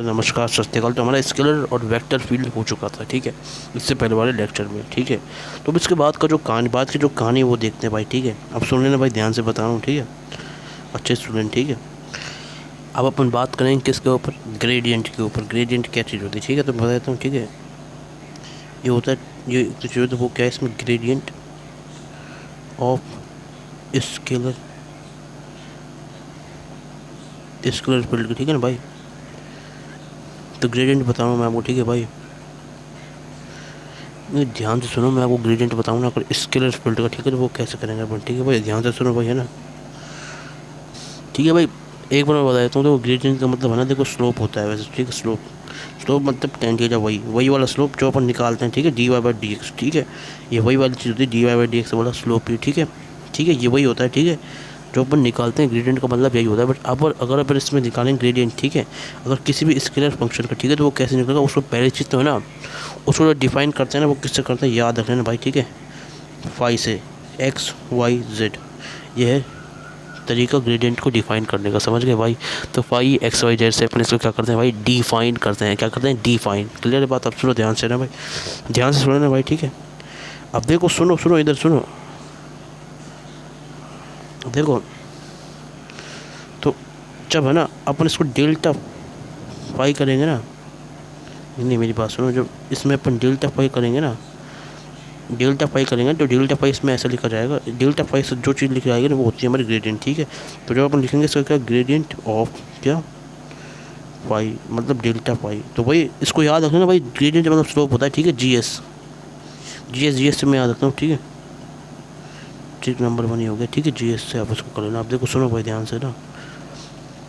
नमस्कार, सत श्री अकाल। तो हमारा स्केलर और वेक्टर फील्ड हो चुका था, ठीक है, इससे पहले वाले लेक्चर में, ठीक है। तो अब इसके बाद का जो कहानी, बात की जो कहानी वो देखते हैं भाई, ठीक है। अब सुन लेना भाई, ध्यान से बता रहा हूँ, ठीक है, अच्छे स्टूडेंट, ठीक है। अब अपन बात करेंगे किसके ऊपर, ग्रेडियंट के ऊपर। ग्रेडियंट क्या चीज़ होती है, ठीक है, तो बता देता हूँ, ठीक है। ये होता है, ये जो चीज़ होती है वो क्या है, इसमें gradient of scalar scalar field, ठीक है ना भाई। तो ग्रेडियंट बताऊँ मैं आपको, ठीक है भाई, ध्यान से सुनो, मैं आपको ग्रेडियंट बताऊँ ना अगर स्केलर फील्ड का, ठीक है, तो वो कैसे करेंगे अपन, ठीक है भाई, ध्यान से सुनो भाई, है ना, ठीक है भाई। एक बार मैं बता देता हूँ, तो ग्रेडियंट का मतलब है ना, देखो स्लोप होता है वैसे, ठीक है, स्लोप स्लोप मतलब टेन थीटा, वही वाला स्लोप जो अपन निकालते हैं, ठीक है, d y by d x, ठीक है। ये वही वाली चीज़ होती है, d y by d x वाला स्लोप ही, ठीक है, ठीक है, ये वही होता है, ठीक है, जो अपन निकालते हैं। ग्रेडियंट का मतलब यही होता है। बट अब अगर अपन इसमें निकालेंगे ग्रेडियंट, ठीक है, अगर किसी भी स्केलर फंक्शन का, ठीक है, तो वो कैसे निकलेगा, उसको पहली चीज़ तो है ना, उसको जो डिफाइन करते हैं ना, वो किससे करते हैं, याद रख लेना भाई, ठीक है, फाई से, एक्स वाई जेड, ये है तरीका ग्रेडियंट को डिफाइन करने का, समझ गए भाई। तो फाई एक्स वाई जेड से अपने इसको क्या करते हैं भाई, डिफाइन करते हैं, क्या करते हैं, डिफाइन। क्लियर है बात। अब सुनो ध्यान से ना भाई, ध्यान से सुनो ना भाई, ठीक है। अब देखो, सुनो इधर सुनो, देखो, तो जब है ना अपन इसको डेल्टा फाई करेंगे ना, नहीं मेरी बात सुनो, जब इसमें अपन डेल्टा फाई करेंगे ना, डेल्टा फाई करेंगे तो डेल्टा फाई इसमें ऐसा लिखा जाएगा, डेल्टा फाई से जो चीज़ लिखी जाएगी ना वो होती है हमारी ग्रेडियंट, ठीक है। तो जब अपन लिखेंगे इसका क्या, ग्रेडियंट ऑफ क्या, फाई मतलब डेल्टा फाई। तो भाई इसको याद रखना ना भाई, ग्रेडियंट मतलब स्लोप होता है, ठीक है, जी एस से मैं याद रखता हूँ, ठीक है, ठीक, नंबर 1 ही हो गया, ठीक है, जी एस से आप इसको कर लेना। अब देखो सुनो भाई ध्यान से ना,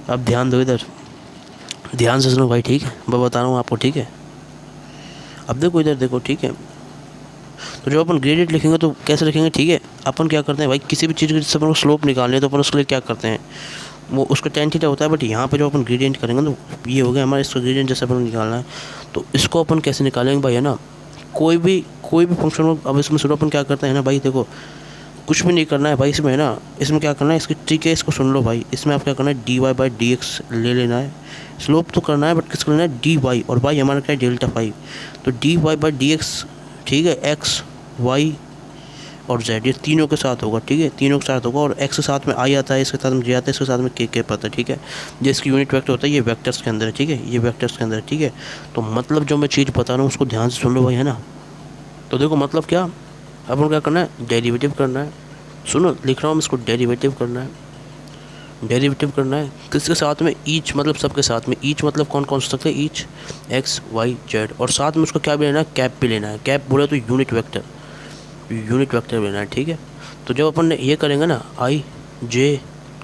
अब ध्यान दो इधर, ध्यान से सुनो भाई, ठीक है, मैं बता रहा हूँ आपको, ठीक है। अब देखो इधर देखो, ठीक है, तो जब अपन ग्रेडियंट लिखेंगे तो कैसे लिखेंगे, ठीक है, अपन क्या करते हैं भाई, किसी भी चीज़ की जिससे अपन को स्लोप निकालनी है तो अपन उसके लिए क्या करते हैं, वो उसका टेन थीटा होता है। बट यहाँ पे जो अपन ग्रेडियंट करेंगे तो ये हो गया हमारा, इसका ग्रेडियंट जैसे अपन निकालना है, तो इसको अपन कैसे निकालेंगे भाई, है ना, कोई भी फंक्शन हो। अब इसमें शुरू अपन क्या करते हैं ना भाई, देखो कुछ भी नहीं करना है भाई इसमें, है ना, इसमें क्या करना है, इसकी ट्रिक है, इसको सुन लो भाई। इसमें आप क्या करना है, d y by d x ले लेना है, स्लोप तो करना है बट किसको लेना है, डी वाई, और वाई हमारा क्या है, डेल्टा फाई। तो d y by d x, ठीक है, एक्स वाई और जेड, ये तीनों के साथ होगा, ठीक है, तीनों के साथ होगा, और एक्स के साथ में आई आता है, इसके साथ में जे आता है, इसके साथ में के पता है, ठीक है। जो इसकी यूनिट वेक्टर होता है ये वेक्टर्स के अंदर है, ठीक है, ये वेक्टर्स के अंदर है, ठीक है। तो मतलब जो मैं चीज़ बता रहा हूँ उसको ध्यान से सुन लो भाई, है ना। तो देखो मतलब क्या, अपन क्या करना है, डेरिवेटिव करना है, सुनो लिख रहा हूँ इसको, डेरिवेटिव करना है, डेरिवेटिव करना है किसके साथ में, ईच मतलब सबके साथ में। ईच मतलब कौन कौन सा सकते हैं, ईच एक्स वाई जेड, और साथ में उसको क्या भी लेना है, कैप भी लेना है। कैप बोले तो यूनिट वेक्टर लेना है, ठीक है। तो जब अपन ये करेंगे ना, आई जे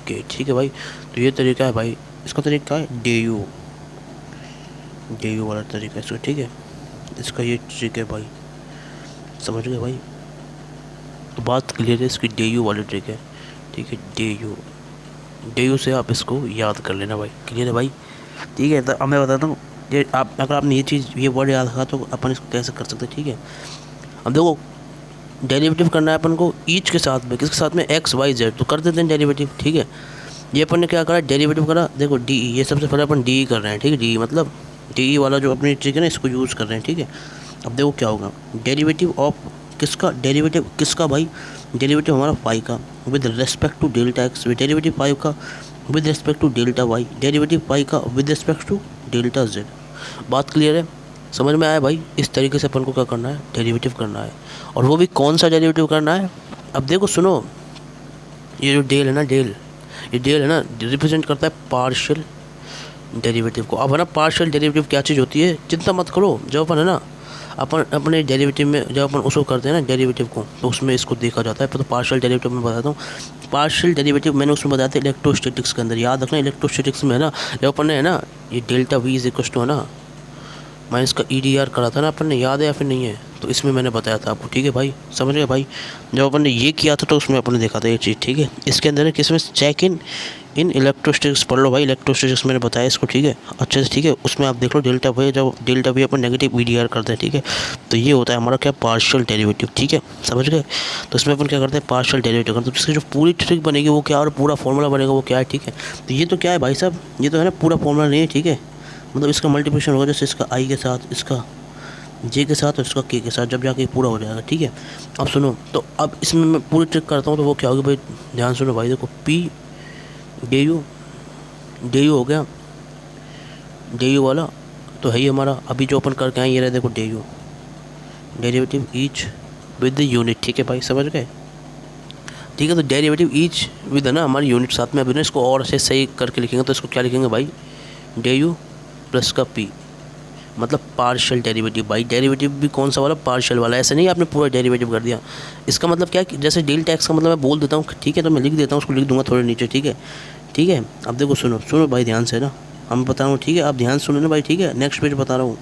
के, ठीक है भाई, तो ये तरीका है भाई, इसका तरीका है डी यू वाला तरीका है इसका, ठीक है, इसका ये ट्रिक है भाई, समझ गए भाई। तो बात क्लियर है, इसकी डी यू वाली ट्रिक है, ठीक है, डी यू से आप इसको याद कर लेना भाई, क्लियर है भाई, ठीक है। तो अब मैं बताता हूँ, ये आप अगर आपने ये वर्ड याद रखा तो अपन इसको कैसे कर सकते हैं, ठीक है। अब देखो डेरिवेटिव करना है अपन को ईच के साथ में, किसके साथ में, एक्स वाई जेड, तो कर देते हैं डेरिवेटिव, ठीक है। ये अपन ने क्या करा, डेरिवेटिव करा, देखो डी, ये सबसे पहले अपन डी कर रहे हैं, ठीक है, डी मतलब डी वाला जो अपनी ट्रिक है ना, इसको यूज़ कर रहे हैं, ठीक है। अब देखो क्या होगा, डेरिवेटिव ऑफ किसका, डेरिवेटिव किसका भाई, डेरिवेटिव हमारा फाई का with respect to delta x, derivative phi का with respect to delta y, derivative phi का with respect to delta z. बात क्लियर है, समझ में आया भाई। इस तरीके से अपन को क्या करना है, डेरिवेटिव करना है, और वो भी कौन सा डेरिवेटिव करना है। अब देखो सुनो, ये जो डेल है ना, ये डेल है ना, रिप्रेजेंट करता है पार्शियल डेरिवेटिव को। अब है ना, पार्शियल डेरिवेटिव क्या चीज़ होती है, चिंता मत करो, जब अपन है ना, अपन अपने डेरिवेटिव में जब अपन उसको करते हैं ना डेरिवेटिव को, तो उसमें इसको देखा जाता है। तो पार्शियल डेरिवेटिव में बताता हूँ, पार्शियल डेरिवेटिव मैंने उसमें बताया था इलेक्ट्रोस्टैटिक्स के अंदर, याद रखना, इलेक्ट्रोस्टैटिक्स में है ना, जब अपन ने है ना, ये delta v is equal to है ना, मैं इसका EDR करा था ना अपन ने, याद है या फिर नहीं है, तो इसमें मैंने बताया था आपको, ठीक है भाई, समझ गए भाई। जब अपन ने ये किया था तो उसमें अपन ने देखा था ये चीज़, ठीक है। इसके अंदर है किसमें, चेक इन इलेक्ट्रोस्टैटिक्स पढ़ लो भाई, इलेक्ट्रोस्टैटिक्स मैंने बताया इसको, ठीक है, अच्छे से, ठीक है। उसमें आप देख लो डेल्टा वी, जब delta we upon negative EDR करते हैं, ठीक है, तो ये होता है हमारा क्या, पार्शियल डेरिवेटिव, ठीक है, समझ गए। तो इसमें अपन क्या करते हैं, पार्शियल डेरिवेटिव करते हैं, तो इसकी जो पूरी ट्रिक बनेगी वो क्या, और पूरा फॉर्मूला बनेगा वो क्या है, ठीक है। तो ये तो क्या है भाई साहब, ये तो है ना पूरा फॉर्मूला नहीं है, ठीक है, मतलब इसका मल्टीप्लिकेशन होगा जैसे इसका आई के साथ, इसका जे के साथ और इसका के साथ, जब जाके पूरा हो जाएगा। ठीक है, अब सुनो, तो अब इसमें मैं पूरी ट्रिक करता हूँ, तो वो क्या होगी भाई, ध्यान सुनो भाई। देखो पी डी यू हो गया, डी यू वाला तो है ही हमारा। अभी जो अपन करके आए ये रहे, देखो D you derivative each with the unit. ठीक है भाई, समझ गए। ठीक है, तो डेरिवेटिव ईच विद है ना हमारी यूनिट साथ में। अभी ना इसको और से सही करके लिखेंगे, तो इसको क्या लिखेंगे भाई, डी यू प्लस का पी, मतलब पार्शियल डेरिवेटिव। भाई डेरिवेटिव भी कौन सा वाला, पार्शियल वाला। ऐसे नहीं आपने पूरा डेरिवेटिव कर दिया। इसका मतलब क्या है, जैसे डेल टैक्स का मतलब मैं बोल देता हूँ, ठीक है, तो मैं लिख देता हूँ, उसको लिख दूंगा थोड़े नीचे। ठीक है, ठीक है। अब देखो सुनो सुनो भाई ध्यान से ना, हम बता रहा हूँ, ठीक है, आप ध्यान सुनो ना भाई। ठीक है, नेक्स्ट पेज बता रहा हूँ।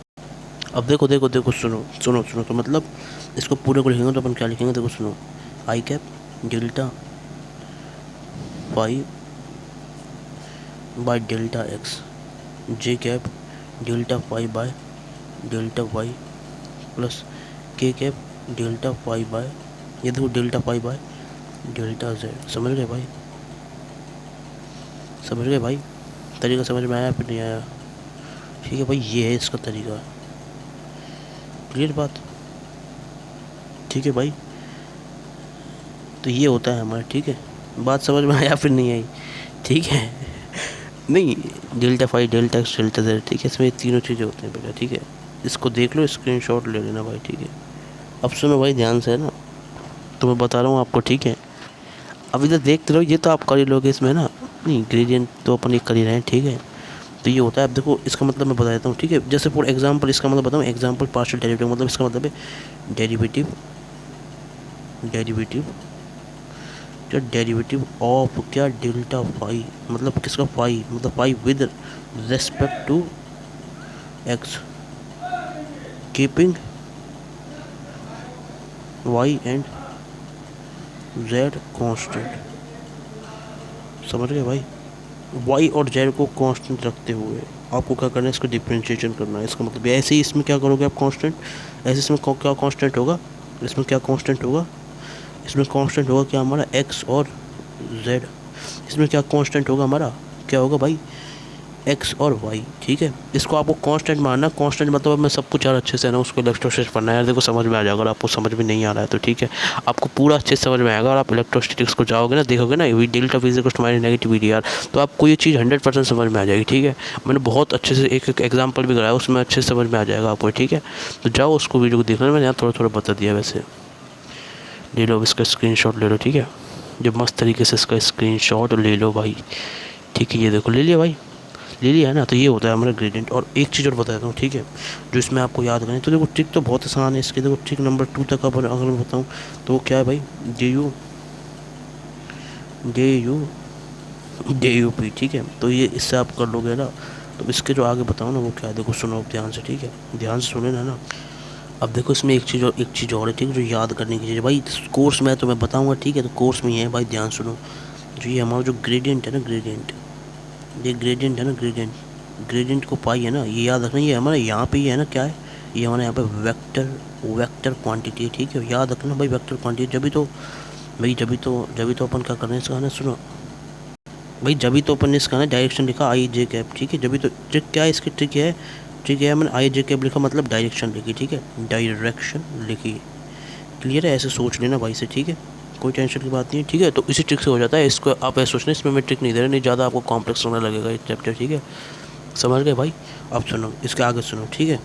अब देखो देखो देखो, सुनो सुनो सुनो, तो मतलब इसको पूरे को लिखेंगे तो अपन क्या लिखेंगे, देखो सुनो, i cap delta y by delta x, j cap delta y by delta y plus k cap delta y by, ये देखो delta y by delta z. समझ गए भाई, समझ गए भाई, तरीका समझ में आया फिर नहीं आया। ठीक है भाई, ये है इसका तरीका, क्लियर बात। ठीक है भाई, तो ये होता है हमारा। ठीक है, बात समझ में आया फिर नहीं आई। ठीक है, नहीं delta five delta x delta Z, ठीक है, इसमें तीनों चीज़ें होती हैं बेटा। ठीक है, इसको देख लो, स्क्रीनशॉट ले लेना भाई। ठीक है, अब सुनो भाई ध्यान से ना, तो मैं बता रहा हूँ आपको। ठीक है, अब इधर देखते रहो, ये तो आप कर ही लोगे इसमें ना, नहीं ग्रेडियंट तो अपन ये कर ही रहे हैं। ठीक है, तो ये होता है। अब देखो इसका मतलब मैं बता देता हूँ। ठीक है, जैसे फॉर एग्जांपल इसका मतलब बताऊँ, एग्जांपल पार्शियल डेरिवेटिव, मतलब इसका मतलब है डेरिवेटिव डेरिवेटिव क्या, डेरिवेटिव ऑफ क्या, डेल्टा फाई, मतलब किसका, फाई, मतलब phi with respect to x, keeping y and z constant. समझ गए भाई, वाई और जेड को कांस्टेंट रखते हुए आपको क्या करना है, इसको डिफ्रेंशिएशन करना है। इसका मतलब ऐसे ही इसमें क्या करोगे आप, कांस्टेंट, ऐसे इसमें क्या कांस्टेंट होगा, इसमें क्या कांस्टेंट होगा, इसमें कांस्टेंट होगा क्या हमारा, एक्स और जेड। इसमें क्या कांस्टेंट होगा हमारा, क्या होगा भाई, एक्स और वाई। ठीक है, इसको आपको कांस्टेंट मानना। कांस्टेंट मतलब मैं सब कुछ यार अच्छे से ना उसको इलेक्ट्रोस्टैटिक्स पढ़ना है यार, देखो समझ में आ जाएगा। अगर आपको समझ में नहीं आ रहा है तो ठीक है, आपको पूरा अच्छे से समझ में आएगा। और आप इलेक्ट्रोस्टैटिक्स को जाओगे ना, देखोगे ना delta v equals to minus negative v r, तो आपको ये चीज़ 100% समझ में आ जाएगी। ठीक है, मैंने बहुत अच्छे से एक एक एग्जाम्पल भी कराया, उसमें अच्छे से समझ में आ जाएगा आपको। ठीक है, तो जाओ उसको वीडियो को देखना, मैंने यहाँ थोड़ा थोड़ा बता दिया। वैसे ले लो इसका स्क्रीनशॉट ले लो। ठीक है, जब मस्त तरीके से इसका स्क्रीनशॉट ले लो भाई। ठीक है, ये देखो ले लिया भाई, ले लिया है ना। तो ये होता है हमारा ग्रेडियंट। और एक चीज़ और बता देता हूँ, ठीक है, जो इसमें आपको याद करनी है। तो देखो ट्रिक तो बहुत आसान है इसकी। देखो ट्रिक नंबर 2 तक अगर मैं बताऊँ तो वो क्या है भाई, जे यू पी। ठीक है, तो ये इससे आप कर लोगे ना। तो इसके जो आगे बताऊँ ना वो क्या है, देखो सुनो अब ध्यान से। ठीक है, ध्यान से सुने ना। अब देखो इसमें एक चीज़ और है, ठीक है, जो याद करने की चीज़ है भाई। कोर्स में तो मैं बताऊँगा, ठीक है, तो कोर्स में ही है भाई, ध्यान सुनो। जो ये हमारा जो ग्रेडियंट है ना, ये ग्रेडियंट है ना, ग्रेडियंट को पाई है ना, ये याद रखना। ये हमारा यहाँ पे ही है ना, क्या है ये हमारे यहाँ पे वेक्टर क्वांटिटी है। ठीक है, याद रखना भाई, वेक्टर क्वांटिटी। जभी तो अपन क्या कर रहे हैं इसका, है ना, सुनो भाई, जभी तो अपन ने इसका ना डायरेक्शन लिखा आई जे कैप। ठीक है, जभी तो ट्रिक क्या है इसकी, ट्रिक है, ठीक है, मैंने आई जे कैप लिखा मतलब डायरेक्शन लिखी। ठीक है, डायरेक्शन लिखी, क्लियर है, ऐसे सोच लेना भाई से। ठीक है, कोई टेंशन की बात नहीं है। ठीक है, तो इसी ट्रिक से हो जाता है। इसको आप ऐसे सोचना, इसमें मैं ट्रिक नहीं दे रहा, नहीं ज़्यादा आपको कॉम्प्लेक्स होने लगेगा ये चैप्टर। ठीक है, समझ गए भाई। अब सुनो, इसके आगे सुनो। ठीक है,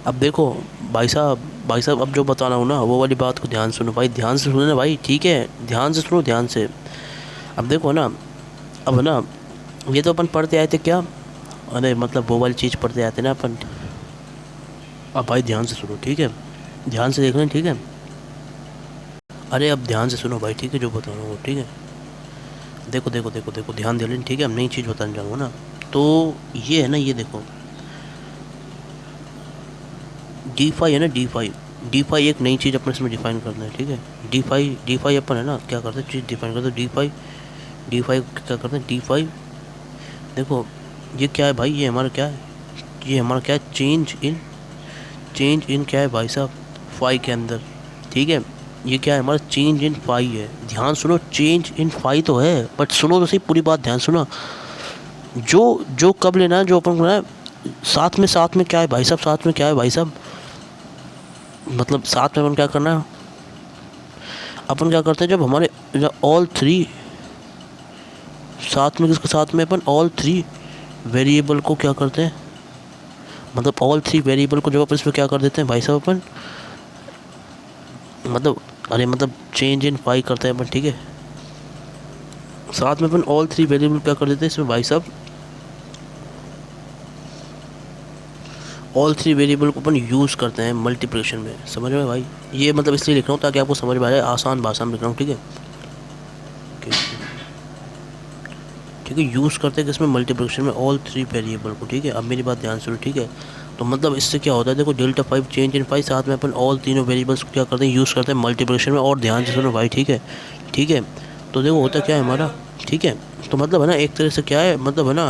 अब देखो भाई साहब अब जो बता रहा हूँ ना, वो वाली बात को ध्यान सुनो भाई, ध्यान से सुनो ना भाई। ठीक है, ध्यान से सुनो, ध्यान से। अब देखो ना, अब ना ये तो अपन पढ़ते आए थे क्या, अरे मतलब वो वाली चीज़ पढ़ते आते ना अपन। अब भाई ध्यान से सुनो, ठीक है, ध्यान से देख लें। ठीक है, अरे अब ध्यान से सुनो भाई। ठीक है, जो बता रहा हूँ, ठीक है, देखो देखो देखो देखो, ध्यान दे लें। ठीक है, अब नई चीज़ बताने जाऊँगा ना, तो ये है ना, ये देखो D5 है ना, D5 एक नई चीज़ अपन इसमें डिफाइन करना है। ठीक है, D5 अपन है ना, क्या करते हैं, चीज़ डिफाइन करते हैं। D5 क्या करते हैं, D5 देखो ये क्या है भाई, ये हमारा क्या है, ये हमारा क्या है, चेंज इन क्या है भाई साहब, फाई के अंदर। ठीक है, ये क्या है हमारा, चेंज इन फाई है। ध्यान सुनो, चेंज इन फाई तो है, बट सुनो तो सही पूरी बात, ध्यान सुनो। जो जो कब लेना है, जो अपन को है साथ में क्या है भाई साहब, साथ में क्या है भाई साहब, मतलब साथ में अपन क्या करना है, अपन क्या करते हैं जब हमारे ऑल थ्री साथ में, किसके साथ में, अपन ऑल थ्री वेरिएबल को क्या करते हैं, मतलब ऑल थ्री वेरिएबल को जब अपन इसमें क्या कर देते हैं भाई साहब अपन, मतलब अरे मतलब चेंज इन पाई करते हैं अपन, ठीक है। साथ में अपन ऑल थ्री वेरिएबल क्या कर देते हैं इसमें भाई साहब, ऑल थ्री वेरिएबल को अपन यूज़ करते हैं मल्टीप्लिकेशन में, समझ में भाई। ये मतलब इसलिए लिख रहा हूँ ताकि आपको समझ में आ जाए, आसान भाषा में लिख रहा हूँ, ठीक है। ठीक है, यूज़ करते हैं किसमें, मल्टीप्लिकेशन में ऑल थ्री वेरिएबल को, ठीक है। अब मेरी बात ध्यान सुनो, ठीक है। तो मतलब इससे क्या होता है, देखो delta five change in five, साथ में अपन ऑल तीनों वेरिएबल्स को क्या करते हैं, यूज़ करते हैं मल्टीप्लिकेशन में। और ध्यान से सुनो भाई, ठीक है, ठीक है। तो देखो होता क्या है हमारा, ठीक है। तो मतलब है ना एक तरह से क्या है, मतलब है ना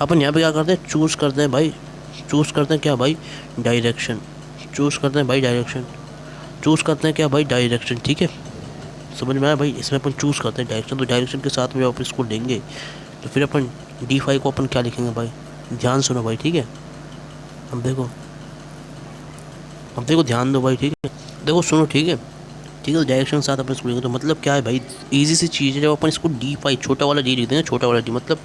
अपन यहाँ पे क्या करते हैं, चूज़ करते हैं भाई, चूज़ करते हैं क्या भाई, डायरेक्शन, चूज़ करते हैं भाई डायरेक्शन, चूज़ करते हैं क्या भाई, डायरेक्शन, ठीक है। समझ में आया भाई, इसमें अपन चूज़ करते हैं डायरेक्शन। तो डायरेक्शन के साथ में जब अपन इसको लेंगे तो फिर अपन डी फाइव को अपन क्या लिखेंगे भाई, ध्यान सुनो भाई, ठीक है। अब देखो, अब देखो ध्यान दो भाई, ठीक है, देखो सुनो, ठीक है, ठीक है। डायरेक्शन के साथ अपन इसको लेंगे तो मतलब क्या है भाई, इजी सी चीज़ है। जब अपन इसको डी फाइव छोटा वाला डी लिख देंगे, छोटा वाला डी मतलब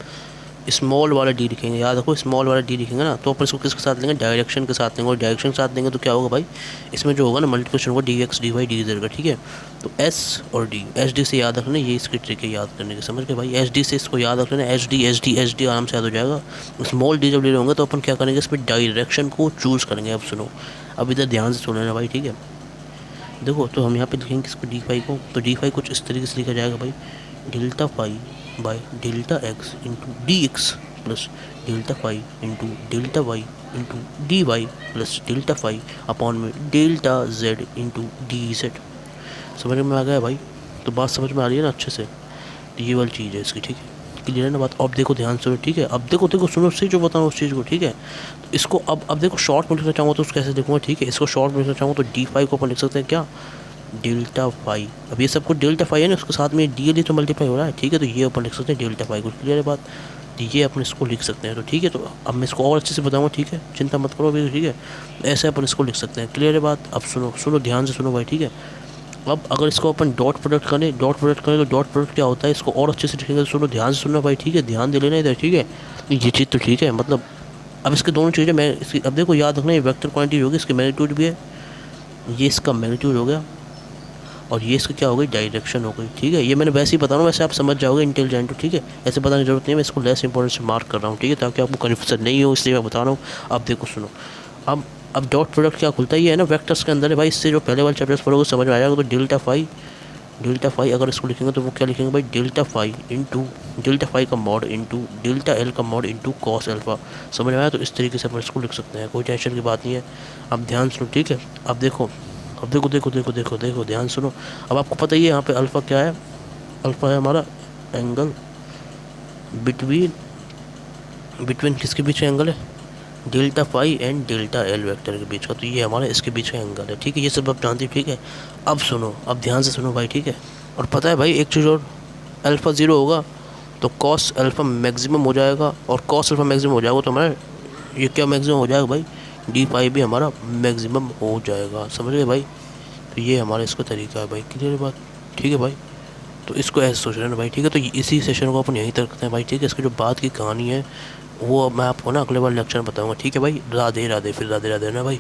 स्मॉल वाला डी लिखेंगे, याद रखो स्मॉल वाला डी लिखेंगे ना, तो अपन इसको किसके साथ लेंगे, डायरेक्शन के साथ लेंगे। और डायरेक्शन के साथ लेंगे तो क्या होगा भाई, इसमें जो होगा ना मल्टीप्लिकेशन होगा d x d y d z का, ठीक है। तो एस और डी, एच डी से याद रखना, ये इसकी ट्रिक है याद करने की, समझ के भाई। एच डी से इसको याद रख लेना, H D H D H D आराम से याद हो जाएगा। स्मॉल डी जब ले होंगे तो अपन क्या करेंगे, इसमें डायरेक्शन को चूज़ करेंगे। अब सुनो, अब इधर ध्यान से सुन लेना भाई, ठीक है। देखो तो हम यहाँ पे लिखेंगे इसको डी फाइव को, तो डी फाइव कुछ इस तरीके से लिखा जाएगा भाई, delta phi by delta x into d x plus delta phi into delta y into d y plus delta phi upon में delta z into d z. समझ में आ गया भाई, तो बात समझ में आ रही है ना अच्छे से, तो ये वाली चीज़ है इसकी, ठीक है। क्लियर है ना बात। अब देखो ध्यान से, ठीक है। अब देखो देखो सुनो, सही जो बताऊँ उस चीज़ को, ठीक है। तो इसको अब देखो शॉर्ट में लिखना चाहूँगा तो उसको कैसे लिखूँगा, ठीक है। इसको शॉर्ट में लिखना चाहूँगा तो डी फाई को अपन लिख सकते हैं क्या, डेल्टा फाई। अब ये सब कुछ डेल्टा फाई है ना, उसके साथ में डी एल ही तो मल्टीप्लाई हो रहा है, ठीक है। तो ये अपन लिख सकते हैं डेल्टा फाई को, क्लियर है बात। तो ये अपन इसको लिख सकते हैं, तो ठीक है। तो अब मैं इसको और अच्छे से बताऊँगा, ठीक है, चिंता मत करो अभी, ठीक है। ऐसे अपन इसको लिख सकते हैं, क्लियर है बात। अब सुनो सुनो ध्यान से सुनो भाई, ठीक है। अब अगर इसको अपन डॉट प्रोडक्ट करें, डॉट प्रोडक्ट करें तो डॉट प्रोडक्ट क्या होता है, इसको और अच्छे से लिखेंगे। तो सुनो ध्यान से सुनना भाई, ठीक है, ध्यान दे लेना इधर, ठीक है। ये चीज़ तो ठीक है, मतलब अब इसके दोनों चीज़ें मैं इसकी, अब देखो याद रखना, ये वेक्टर क्वांटिटी होगी, इसकी मैग्नीट्यूड भी है, ये इसका मैग्नीट्यूड हो गया, और ये इसकी क्या हो गई, डायरेक्शन हो गई, ठीक है। ये मैंने वैसे ही बता रहा हूँ, वैसे आप समझ जाओगे इंटेलिजेंट, ठीक है। ऐसे बताने की जरूरत नहीं है, मैं इसको लेस इंपॉर्टेंस से मार्क कर रहा हूँ, ठीक है, ताकि आपको कन्फ्यूजन नहीं हो, इसलिए मैं बता रहा हूँ। अब देखो सुनो, अब डॉट प्रोडक्ट क्या खुलता है, ये है ना वेक्टर्स के अंदर है भाई। इससे जो पहले वाले चैप्टर्स पढ़ोगे समझ में आ जाएगा। तो डेल्टा फाई अगर इसको लिखेंगे तो वो क्या लिखेंगे भाई, delta phi into delta phi का मॉड इंटू डेल्टा एल का मॉड इंटू कॉस एल्फा। समझ में आया, तो इस तरीके से अपन इसको लिख सकते हैं, कोई टेंशन की बात नहीं है। अब ध्यान सुनो, ठीक है। अब देखो, अब देखो देखो देखो देखो देखो ध्यान सुनो। अब आपको पता ही है यहाँ पे अल्फ़ा क्या है, अल्फ़ा है हमारा एंगल बिटवीन, बिटवीन किसके बीच में एंगल है, delta phi and delta l vector के बीच का। तो ये हमारा इसके बीच का एंगल है, ठीक है। ये सब आप जानते हैं, ठीक है। अब सुनो, अब ध्यान से सुनो भाई, ठीक है। और पता है भाई एक चीज़ और, अल्फ़ा ज़ीरो होगा तो कॉस अल्फ़ा मैक्सिमम हो जाएगा, और कॉस अल्फ़ा मैक्सिमम हो जाएगा तो हमारा ये क्या मैक्सिमम हो जाएगा भाई, डी फाई भी हमारा मैक्सिमम हो जाएगा, समझ गए भाई। तो ये हमारा इसका तरीका है भाई, क्लियर बात, ठीक है भाई। तो इसको ऐसे सोच रहे हैं भाई, ठीक है। तो इसी सेशन को अपन यहीं तक रखते हैं भाई, ठीक है। इसकी जो बात की कहानी है वो मैं आपको ना अगले बार लेक्चर में बताऊंगा, ठीक है भाई। राधे राधे, फिर राधे राधे ना भाई।